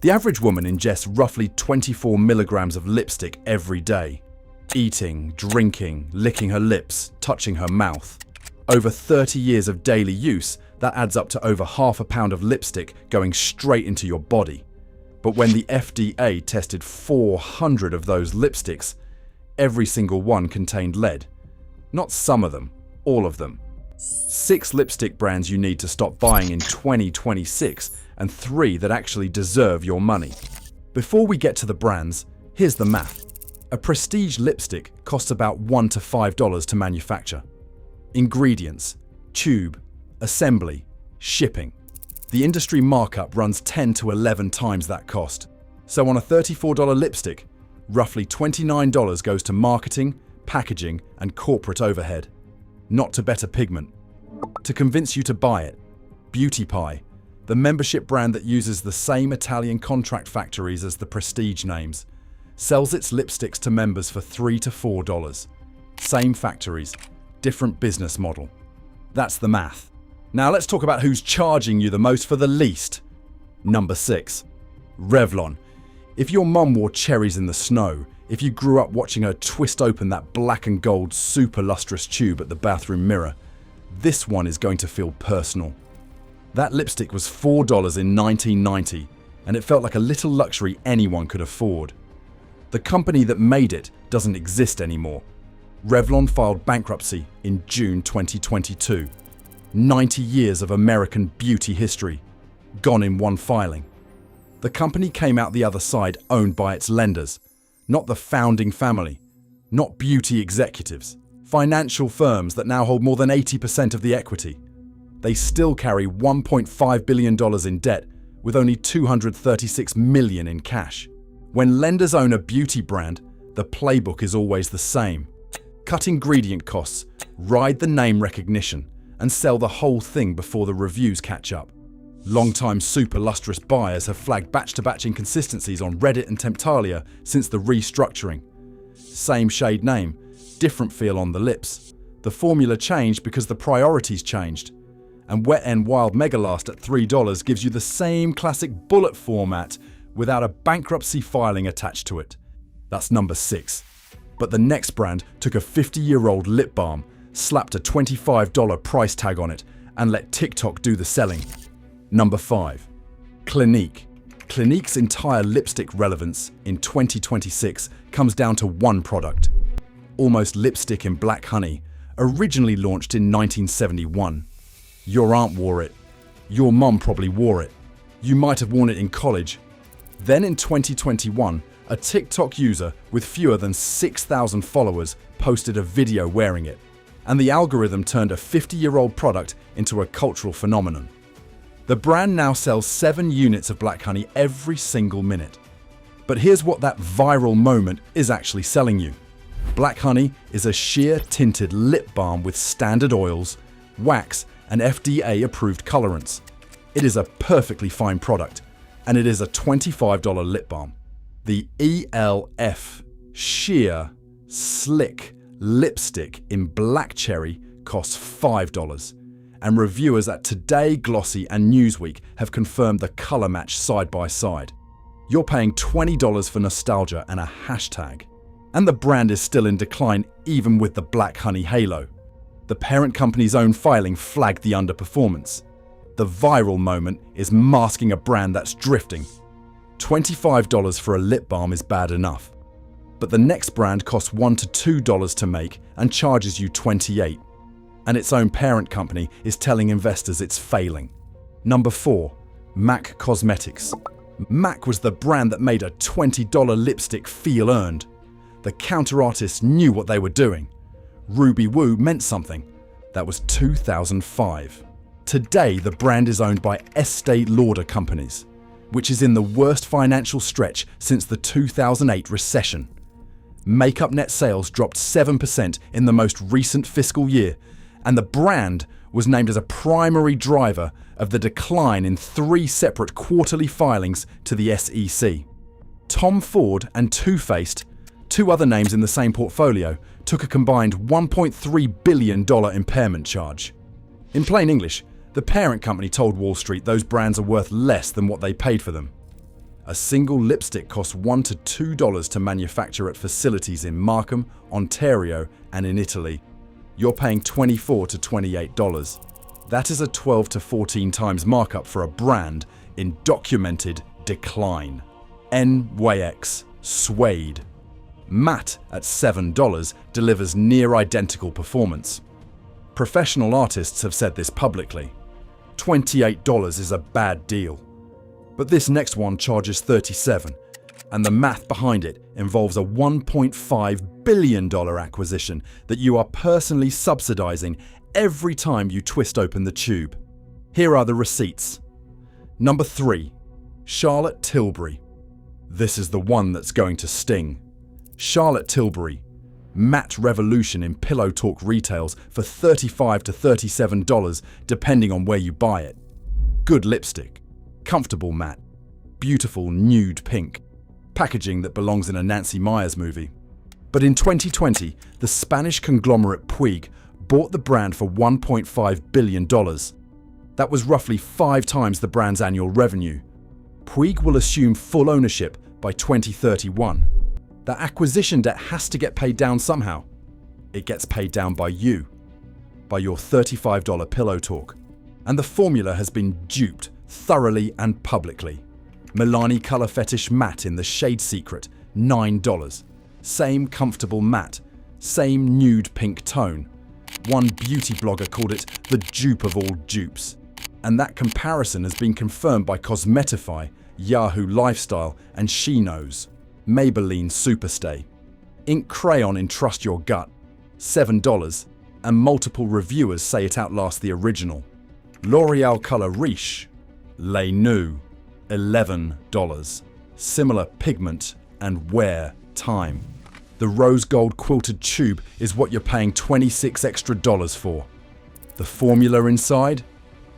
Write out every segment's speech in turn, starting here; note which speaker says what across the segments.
Speaker 1: The average woman ingests roughly 24 milligrams of lipstick every day. Eating, drinking, licking her lips, touching her mouth. Over 30 years of daily use, that adds up to over half a pound of lipstick going straight into your body. But when the FDA tested 400 of those lipsticks, every single one contained lead. Not some of them, all of them. 6 lipstick brands you need to stop buying in 2026, and 3 that actually deserve your money. Before we get to the brands, here's the math. A prestige lipstick costs about $1 to $5 to manufacture. Ingredients, tube, assembly, shipping. The industry markup runs 10 to 11 times that cost. So on a $34 lipstick, roughly $29 goes to marketing, packaging, and corporate overhead. Not to better pigment. To convince you to buy it, Beauty Pie, the membership brand that uses the same Italian contract factories as the prestige names, sells its lipsticks to members for $3 to $4. Same factories, different business model. That's the math. Now let's talk about who's charging you the most for the least. Number 6. Revlon. If your mum wore cherries in the snow, if you grew up watching her twist open that black and gold super lustrous tube at the bathroom mirror, this one is going to feel personal. That lipstick was $4 in 1990, and it felt like a little luxury anyone could afford. The company that made it doesn't exist anymore. Revlon filed bankruptcy in June 2022. 90 years of American beauty history, gone in one filing. The company came out the other side owned by its lenders, not the founding family, not beauty executives, financial firms that now hold more than 80% of the equity. They still carry $1.5 billion in debt with only $236 million in cash. When lenders own a beauty brand, the playbook is always the same. Cut ingredient costs, ride the name recognition, and sell the whole thing before the reviews catch up. Long-time super lustrous buyers have flagged batch-to-batch inconsistencies on Reddit and Temptalia since the restructuring. Same shade name, different feel on the lips. The formula changed because the priorities changed. And Wet n Wild Megalast at $3 gives you the same classic bullet format without a bankruptcy filing attached to it. That's number 6. But the next brand took a 50-year-old lip balm, slapped a $25 price tag on it, and let TikTok do the selling. Number 5. Clinique. Clinique's entire lipstick relevance in 2026 comes down to one product. Almost Lipstick in Black Honey, originally launched in 1971. Your aunt wore it. Your mum probably wore it. You might have worn it in college. Then in 2021, a TikTok user with fewer than 6,000 followers posted a video wearing it, and the algorithm turned a 50-year-old product into a cultural phenomenon. The brand now sells 7 units of Black Honey every single minute. But here's what that viral moment is actually selling you. Black Honey is a sheer tinted lip balm with standard oils, wax, and FDA-approved colorants. It is a perfectly fine product, and it is a $25 lip balm. The E.L.F. Sheer Slick Lipstick in Black Cherry costs $5, and reviewers at Today, Glossy, and Newsweek have confirmed the color match side by side. You're paying $20 for nostalgia and a hashtag. And the brand is still in decline even with the Black Honey halo. The parent company's own filing flagged the underperformance. The viral moment is masking a brand that's drifting. $25 for a lip balm is bad enough. But the next brand costs $1 to $2 to make and charges you $28. And its own parent company is telling investors it's failing. Number 4. MAC Cosmetics. MAC was the brand that made a $20 lipstick feel earned. The counter artists knew what they were doing. Ruby Woo meant something. That was 2005. Today, the brand is owned by Estee Lauder companies, which is in the worst financial stretch since the 2008 recession. Makeup net sales dropped 7% in the most recent fiscal year, and the brand was named as a primary driver of the decline in 3 separate quarterly filings to the SEC. Tom Ford and Too Faced, 2 other names in the same portfolio, took a combined $1.3 billion impairment charge. In plain English, the parent company told Wall Street those brands are worth less than what they paid for them. A single lipstick costs $1 to $2 to manufacture at facilities in Markham, Ontario, and in Italy. You're paying $24 to $28. That is a 12 to 14 times markup for a brand in documented decline. NYX Suede. Matte at $7 delivers near identical performance. Professional artists have said this publicly. $28 is a bad deal. But this next one charges $37, and the math behind it involves a $1.5 billion acquisition that you are personally subsidizing every time you twist open the tube. Here are the receipts. Number 3. Charlotte Tilbury. This is the one that's going to sting. Charlotte Tilbury. Matte Revolution in Pillow Talk retails for $35 to $37 depending on where you buy it. Good lipstick. Comfortable matte. Beautiful nude pink. Packaging that belongs in a Nancy Meyers movie. But in 2020, the Spanish conglomerate Puig bought the brand for $1.5 billion. That was roughly 5 times the brand's annual revenue. Puig will assume full ownership by 2031. That acquisition debt has to get paid down somehow. It gets paid down by you, by your $35 Pillow Talk. And the formula has been duped thoroughly and publicly. Milani Color Fetish Matte in the shade Secret, $9. Same comfortable matte, same nude pink tone. One beauty blogger called it the dupe of all dupes. And that comparison has been confirmed by Cosmetify, Yahoo Lifestyle, and She Knows. Maybelline Superstay. Ink Crayon in Trust Your Gut, $7, and multiple reviewers say it outlasts the original. L'Oreal Color Riche, Les Nues, $11. Similar pigment and wear time. The rose gold quilted tube is what you're paying $26 extra for. The formula inside?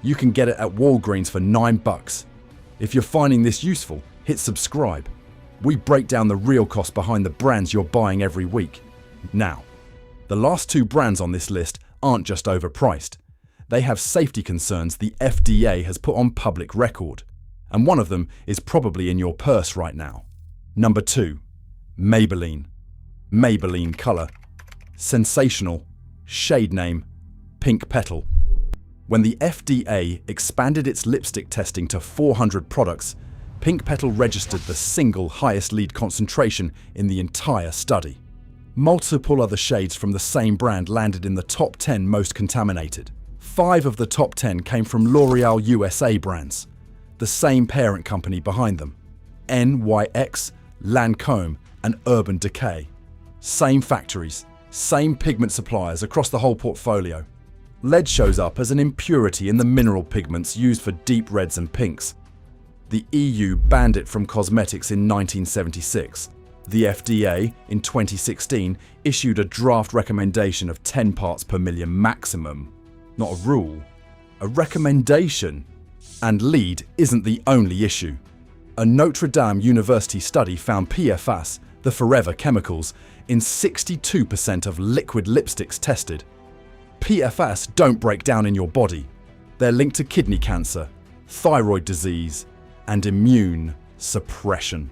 Speaker 1: You can get it at Walgreens for $9. If you're finding this useful, hit subscribe. We break down the real cost behind the brands you're buying every week. Now, the last 2 brands on this list aren't just overpriced. They have safety concerns the FDA has put on public record, and one of them is probably in your purse right now. Number 2. Maybelline. Maybelline Color. Sensational. Shade name. Pink Petal. When the FDA expanded its lipstick testing to 400 products, Pink Petal registered the single highest lead concentration in the entire study. Multiple other shades from the same brand landed in the top 10 most contaminated. 5 of the top 10 came from L'Oreal USA brands, the same parent company behind them. NYX, Lancôme, and Urban Decay. Same factories, same pigment suppliers across the whole portfolio. Lead shows up as an impurity in the mineral pigments used for deep reds and pinks. The EU banned it from cosmetics in 1976. The FDA, in 2016, issued a draft recommendation of 10 parts per million maximum. Not a rule, a recommendation. And lead isn't the only issue. A Notre Dame University study found PFAS, the forever chemicals, in 62% of liquid lipsticks tested. PFAS don't break down in your body. They're linked to kidney cancer, thyroid disease, and immune suppression.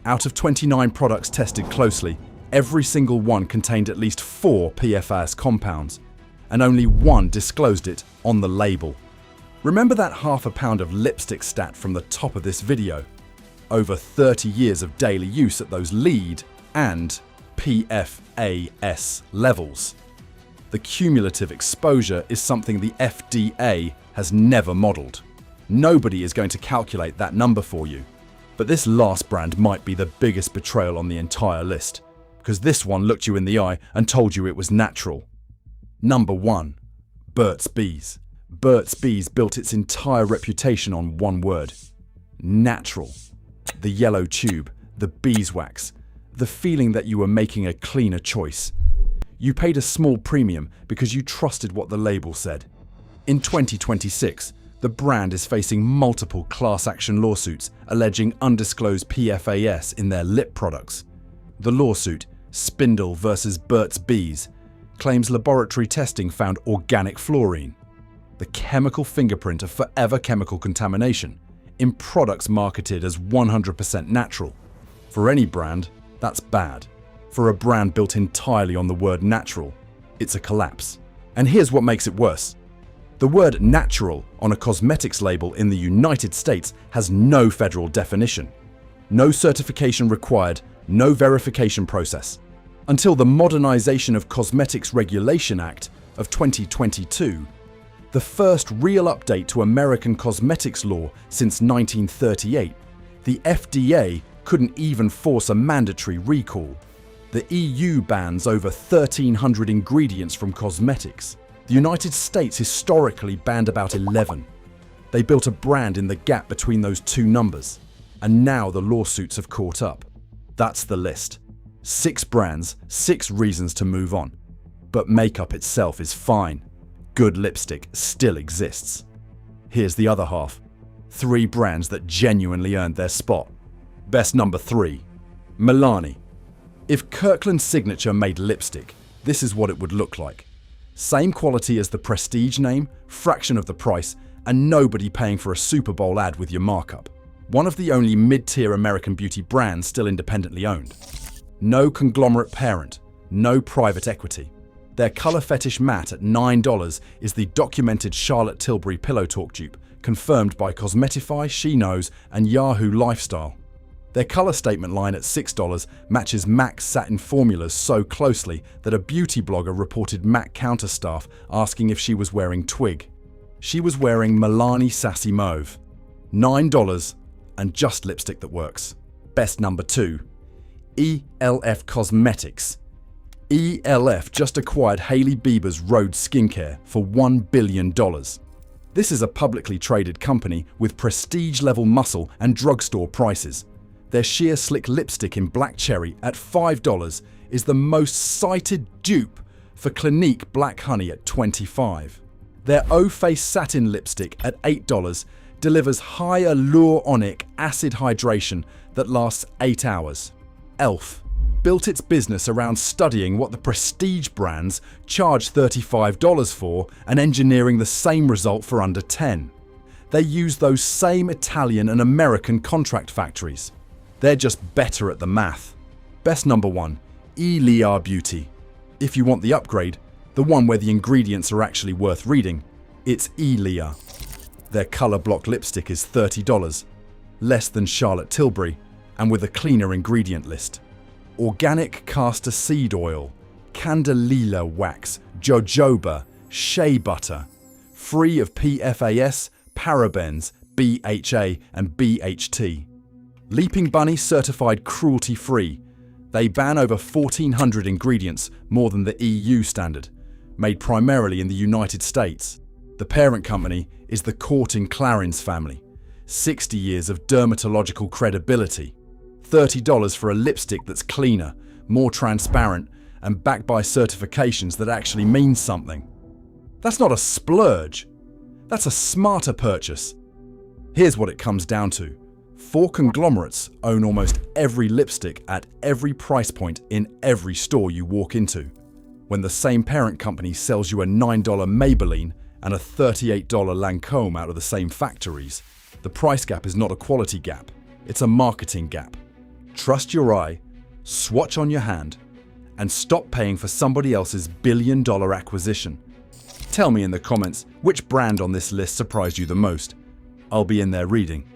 Speaker 1: Out of 29 products tested closely, every single one contained at least 4 PFAS compounds, and only 1 disclosed it on the label. Remember that half a pound of lipstick stat from the top of this video? Over 30 years of daily use at those lead and PFAS levels. The cumulative exposure is something the FDA has never modeled. Nobody is going to calculate that number for you. But this last brand might be the biggest betrayal on the entire list, because this one looked you in the eye and told you it was natural. Number 1. Burt's Bees. Burt's Bees built its entire reputation on one word: natural. The yellow tube, the beeswax, the feeling that you were making a cleaner choice. You paid a small premium because you trusted what the label said. In 2026, the brand is facing multiple class action lawsuits alleging undisclosed PFAS in their lip products. The lawsuit, Spindle versus Burt's Bees, claims laboratory testing found organic fluorine, the chemical fingerprint of forever chemical contamination, in products marketed as 100% natural. For any brand, that's bad. For a brand built entirely on the word natural, it's a collapse. And here's what makes it worse. The word natural on a cosmetics label in the United States has no federal definition. No certification required, no verification process. Until the Modernization of Cosmetics Regulation Act of 2022, the first real update to American cosmetics law since 1938, the FDA couldn't even force a mandatory recall. The EU bans over 1,300 ingredients from cosmetics. The United States historically banned about 11. They built a brand in the gap between those two numbers, and now the lawsuits have caught up. That's the list. 6 brands, 6 reasons to move on. But makeup itself is fine. Good lipstick still exists. Here's the other half. 3 brands that genuinely earned their spot. Best number 3. Milani. If Kirkland Signature made lipstick, this is what it would look like. Same quality as the prestige name, fraction of the price, and nobody paying for a Super Bowl ad with your markup. One of the only mid-tier American beauty brands still independently owned. No conglomerate parent, no private equity. Their color fetish matte at $9 is the documented Charlotte Tilbury Pillow Talk dupe, confirmed by Cosmetify, She Knows, and Yahoo Lifestyle. Their color statement line at $6 matches MAC's satin formulas so closely that a beauty blogger reported MAC counterstaff asking if she was wearing Twig. She was wearing Milani Sassy Mauve. $9 and just lipstick that works. Best number 2. E.L.F. Cosmetics. E.L.F. just acquired Hailey Bieber's Rhode Skincare for $1 billion. This is a publicly traded company with prestige-level muscle and drugstore prices. Their sheer slick lipstick in black cherry at $5 is the most cited dupe for Clinique Black Honey at $25. Their O-Face satin lipstick at $8 delivers hyaluronic acid hydration that lasts 8 hours. E.L.F. built its business around studying what the prestige brands charge $35 for and engineering the same result for under $10. They use those same Italian and American contract factories. They're just better at the math. Best number 1, ILIA Beauty. If you want the upgrade, the one where the ingredients are actually worth reading, it's ILIA. Their color block lipstick is $30, less than Charlotte Tilbury, and with a cleaner ingredient list. Organic castor seed oil, candelilla wax, jojoba, shea butter, free of PFAS, parabens, BHA, and BHT. Leaping Bunny certified cruelty-free. They ban over 1,400 ingredients, more than the EU standard, made primarily in the United States. The parent company is the Courting Clarins family. 60 years of dermatological credibility. $30 for a lipstick that's cleaner, more transparent, and backed by certifications that actually mean something. That's not a splurge. That's a smarter purchase. Here's what it comes down to. 4 conglomerates own almost every lipstick at every price point in every store you walk into. When the same parent company sells you a $9 Maybelline and a $38 Lancôme out of the same factories, the price gap is not a quality gap, it's a marketing gap. Trust your eye, swatch on your hand, and stop paying for somebody else's billion-dollar acquisition. Tell me in the comments which brand on this list surprised you the most. I'll be in there reading.